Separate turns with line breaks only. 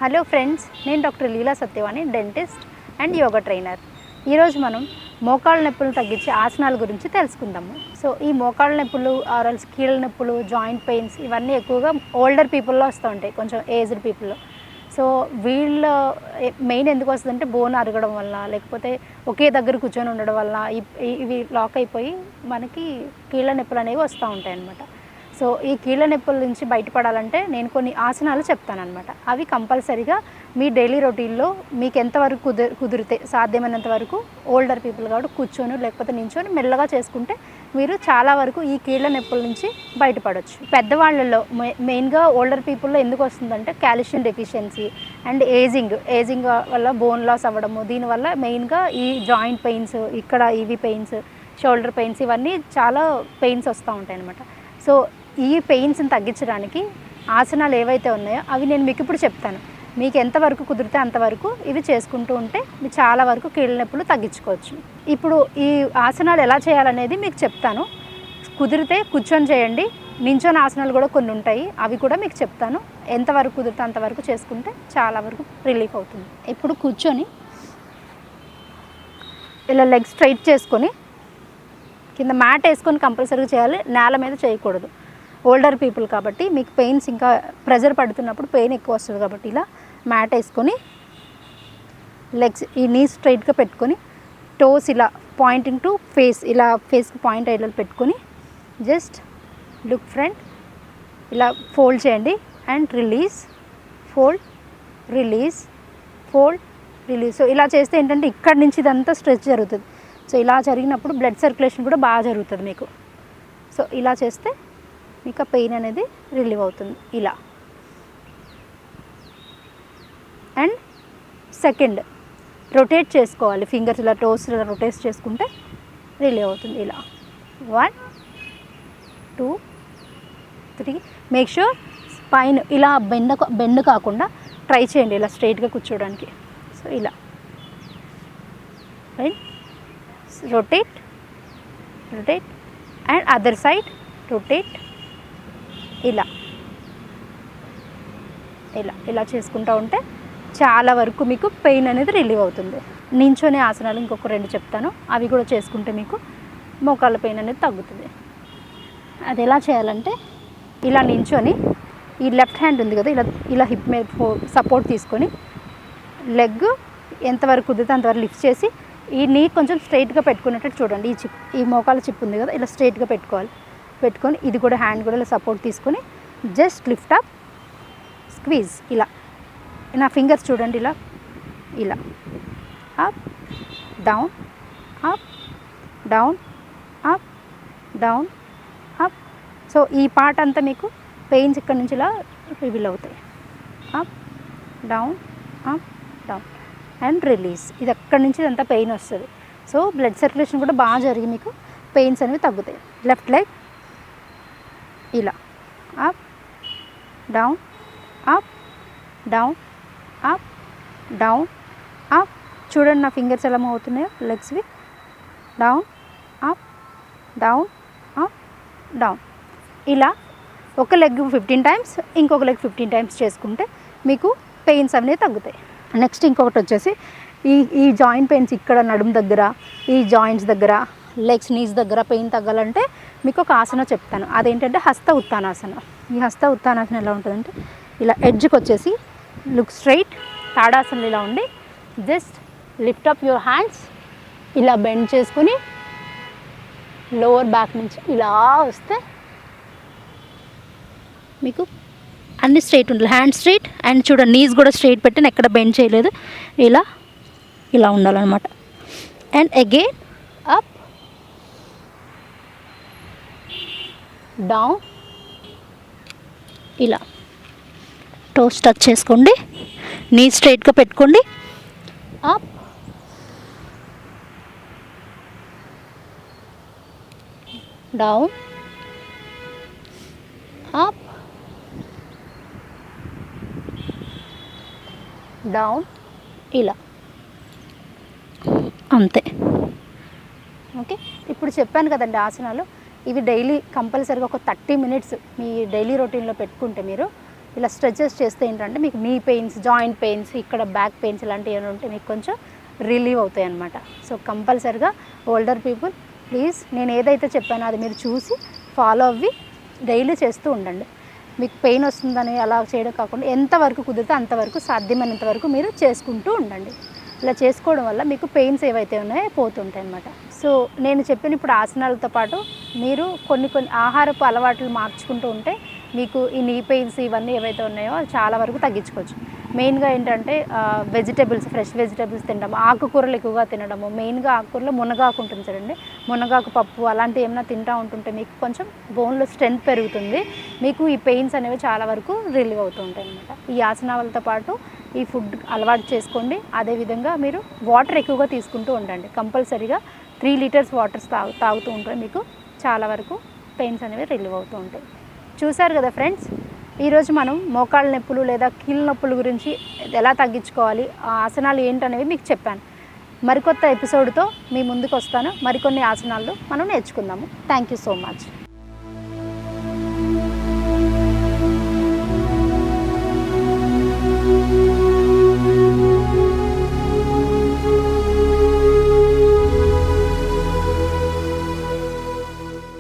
Hello friends, నేను doctor Leela Satyavani, dentist and yoga trainer. ఈరోజు మనం మోకాళ్ళ నొప్పులను తగ్గించే ఆసనాల గురించి తెలుసుకుందాము. సో ఈ మోకాళ్ళ నొప్పులు ఆర్ఎల్స్ కీళ్ళ నొప్పులు, జాయింట్ పెయిన్స్ ఇవన్నీ ఎక్కువగా ఓల్డర్ పీపుల్లో వస్తూ ఉంటాయి, కొంచెం ఏజ్డ్ పీపుల్లో. సో వీళ్ళ మెయిన్ ఎందుకు వస్తుందంటే బోన్ అరగడం వల్ల, లేకపోతే ఒకే దగ్గర కూర్చొని ఉండడం వల్ల ఇవి లాక్ అయిపోయి మనకి కీళ్ళ నొప్పులు అనేవి వస్తూ ఉంటాయి అన్నమాట. సో ఈ కీళ్ళ నొప్పుల నుంచి బయటపడాలంటే నేను కొన్ని ఆసనాలు చెప్తానన్నమాట. అవి కంపల్సరీగా మీ డైలీ రొటీన్లో మీకు ఎంతవరకు కుదిరితే సాధ్యమైనంత వరకు ఓల్డర్ పీపుల్ కాబట్టి కూర్చొని లేకపోతే నించొని మెల్లగా చేసుకుంటే మీరు చాలా వరకు ఈ కీళ్ళ నొప్పుల నుంచి బయటపడవచ్చు. పెద్దవాళ్ళలో మెయిన్గా ఓల్డర్ పీపుల్లో ఎందుకు వస్తుందంటే కాల్షియం డెఫిషియన్సీ అండ్ ఏజింగ్ వల్ల బోన్ లాస్ అవ్వడము, దీనివల్ల మెయిన్గా ఈ జాయింట్ పెయిన్స్, ఇక్కడ ఇవి పెయిన్స్, షోల్డర్ పెయిన్స్, ఇవన్నీ చాలా పెయిన్స్ వస్తూ ఉంటాయి అన్నమాట. సో ఈ పెయిన్స్ని తగ్గించడానికి ఆసనాలు ఏవైతే ఉన్నాయో అవి నేను మీకు ఇప్పుడు చెప్తాను. మీకు ఎంతవరకు కుదిరితే అంతవరకు ఇవి చేసుకుంటూ ఉంటే మీరు చాలా వరకు కీళ్ళ నొప్పులు తగ్గించుకోవచ్చు. ఇప్పుడు ఈ ఆసనాలు ఎలా చేయాలనేది మీకు చెప్తాను. కుదిరితే కూర్చొని చేయండి, నించొని ఆసనాలు కూడా కొన్ని ఉంటాయి, అవి కూడా మీకు చెప్తాను. ఎంతవరకు కుదిరితే అంతవరకు చేసుకుంటే చాలా వరకు రిలీఫ్ అవుతుంది. ఇప్పుడు కూర్చొని ఇలా లెగ్ స్ట్రైట్ చేసుకొని కింద మ్యాట్ వేసుకొని కంపల్సరీగా చేయాలి, నేల మీద చేయకూడదు. ఓల్డర్ పీపుల్ కాబట్టి మీకు పెయిన్స్ ఇంకా ప్రెజర్ పడుతున్నప్పుడు పెయిన్ ఎక్కువ వస్తుంది కాబట్టి ఇలా మ్యాట్ వేసుకొని లెగ్స్ ఈ నీ స్ట్రైట్గా పెట్టుకొని టోస్ ఇలా పాయింటింగ్ టు ఫేస్, ఇలా ఫేస్కి పాయింట్ అయ్యేలా పెట్టుకొని జస్ట్ లుక్ ఫ్రంట్, ఇలా ఫోల్డ్ చేయండి and release, fold, release, fold, release. So ఇలా చేస్తే ఏంటంటే ఇక్కడ నుంచి ఇదంతా స్ట్రెచ్ జరుగుతుంది. సో ఇలా జరిగినప్పుడు బ్లడ్ సర్క్యులేషన్ కూడా బాగా జరుగుతుంది మీకు. సో ఇలా చేస్తే మీకు ఆ పెయిన్ అనేది రిలీవ్ అవుతుంది ఇలా. అండ్ సెకండ్ రొటేట్ చేసుకోవాలి, ఫింగర్స్ ఇలా టోస్ ఇలా రొటేట్ చేసుకుంటే రిలీవ్ అవుతుంది ఇలా. 1 2 3. మేక్ షూర్ స్పైన్ ఇలా బెండ్ కాకుండా ట్రై చేయండి ఇలా స్ట్రైట్గా కూర్చోడానికి. సో ఇలా right, rotate, rotate and other side rotate, ఇలా ఇలా ఇలా చేసుకుంటూ ఉంటే చాలా వరకు మీకు పెయిన్ అనేది రిలీవ్ అవుతుంది. నించొని ఆసనాలు ఇంకొక 2 చెప్తాను, అవి కూడా చేసుకుంటే మీకు మోకాళ్ళ పెయిన్ అనేది తగ్గుతుంది. అది ఎలా చేయాలంటే ఇలా నించొని ఈ లెఫ్ట్ హ్యాండ్ ఉంది కదా, ఇలా హిప్ మీద సపోర్ట్ తీసుకొని లెగ్ ఎంతవరకు కుదిరితే అంతవరకు లిఫ్ట్ చేసి ఈ నీ కొంచెం స్ట్రైట్గా పెట్టుకునేటట్టు చూడండి. ఈ మోకాళ్ళ చిప్ ఉంది కదా, ఇలా స్ట్రైట్గా పెట్టుకోవాలి. పెట్టుకొని ఇది కూడా హ్యాండ్ కూడా ఇలా సపోర్ట్ తీసుకొని జస్ట్ లిఫ్ట్ అప్, స్క్వీజ్, ఇలా నా ఫింగర్స్ చూడండి, ఇలా ఇలా up down, up down, up down, up. So ఈ పార్ట్ అంతా మీకు పెయిన్స్ ఇక్కడ నుంచి ఇలా రివీల్ అవుతాయి. Up down, up down and release. ఇది అక్కడి నుంచి ఇదంతా పెయిన్ వస్తుంది. సో బ్లడ్ సర్క్యులేషన్ కూడా బాగా జరిగి మీకు పెయిన్స్ అనేవి తగ్గుతాయి. లెఫ్ట్ లెగ్ ఇలా up down, up down, up down, up. చూడండి నా ఫింగర్స్ ఎలా మూవ్ అవుతున్నాయో లెగ్స్వి. Down, up down, up down. ఇలా ఒక లెగ్ 15 టైమ్స్, ఇంకొక లెగ్ 15 టైమ్స్ చేసుకుంటే మీకు పెయిన్స్ అనేవి తగ్గుతాయి. నెక్స్ట్ ఇంకొకటి వచ్చేసి ఈ జాయింట్ పెయిన్స్ ఇక్కడ నడుము దగ్గర, ఈ జాయింట్స్ దగ్గర, లెగ్స్ నీస్ దగ్గర పెయిన్ తగ్గాలంటే మీకు ఒక ఆసన చెప్తాను. అదేంటంటే హస్త ఉత్తానాసన. ఈ హస్త ఉత్తానాసన ఎలా ఉంటుందంటే ఇలా ఎడ్జ్కి వచ్చేసి లుక్ స్ట్రైట్, తాడాసనలు ఇలా ఉండి just lift up your hands, ఇలా బెండ్ చేసుకుని లోవర్ బ్యాక్ నుంచి ఇలా వస్తే మీకు అన్ని స్ట్రైట్ ఉండాలి. హ్యాండ్ స్ట్రైట్ అండ్ చూడండి నీస్ కూడా స్ట్రైట్ పెట్టిన, ఎక్కడ బెండ్ చేయలేదు, ఇలా ఉండాలన్నమాట. అండ్ అగైన్ అప్ డౌన్, ఇలా టోస్ టచ్ చేసుకోండి, నీ స్ట్రైట్గా పెట్టుకోండి, అప్ డౌన్, అప్ డౌన్, ఇలా అంతే. ఓకే, ఇప్పుడు చెప్పాను కదండి ఆసనాలు. ఇవి డైలీ కంపల్సరీగా ఒక 30 మినిట్స్ మీ డైలీ రొటీన్లో పెట్టుకుంటే మీరు ఇలా స్ట్రెచెస్ చేస్తే ఏంటంటే మీకు నీ పెయిన్స్, జాయింట్ పెయిన్స్, ఇక్కడ బ్యాక్ పెయిన్స్ ఇలాంటివి ఏమైనా ఉంటే మీకు కొంచెం రిలీవ్ అవుతాయి అన్నమాట. సో కంపల్సరిగా ఓల్డర్ పీపుల్ ప్లీజ్ నేను ఏదైతే చెప్పానో అది మీరు చూసి ఫాలో అవ్వి డైలీ చేస్తూ ఉండండి. మీకు పెయిన్ వస్తుందని అలా చేయడం కాకుండా ఎంతవరకు కుదిరితే అంతవరకు, సాధ్యమైనంత వరకు మీరు చేసుకుంటూ ఉండండి. ఇలా చేసుకోవడం వల్ల మీకు పెయిన్స్ ఏవైతే ఉన్నాయో పోతుంటాయి అన్నమాట. సో నేను చెప్పిన ఇప్పుడు ఆసనాలతో పాటు మీరు కొన్ని ఆహారపు అలవాట్లు మార్చుకుంటూ ఉంటే మీకు ఈ నీ పెయిన్స్ ఇవన్నీ ఏవైతే ఉన్నాయో చాలా వరకు తగ్గించుకోవచ్చు. మెయిన్గా ఏంటంటే వెజిటేబుల్స్, ఫ్రెష్ వెజిటేబుల్స్ తినడం, ఆకుకూరలు ఎక్కువగా తినడము. మెయిన్గా ఆకుకూరలో మునగాకు ఉంటుంది చూడండి, మునగాకు పప్పు అలాంటివి ఏమైనా తింటూ ఉంటుంటే మీకు కొంచెం బోన్లో స్ట్రెంత్ పెరుగుతుంది. మీకు ఈ పెయిన్స్ అనేవి చాలా వరకు రిలీవ్ అవుతూ ఉంటాయి అన్నమాట. ఈ ఆసనాలతో పాటు ఈ ఫుడ్ అలవాటు చేసుకోండి. అదేవిధంగా మీరు వాటర్ ఎక్కువగా తీసుకుంటూ ఉండండి. కంపల్సరీగా 3 లీటర్స్ వాటర్స్ తాగుతూ ఉంటే మీకు చాలా వరకు పెయిన్స్ అనేవి రిలీవ్ అవుతూ ఉంటాయి. చూశారు కదా ఫ్రెండ్స్, ఈరోజు మనం మోకాళ్ళ నొప్పులు లేదా కీళ్ళ నొప్పుల గురించి ఎలా తగ్గించుకోవాలి, ఆ ఆసనాలు ఏంటనేవి మీకు చెప్పాను. మరికొత్త ఎపిసోడ్తో మీ ముందుకు వస్తాను. మరికొన్ని ఆసనాలు మనం నేర్చుకుందాము. Thank you so much.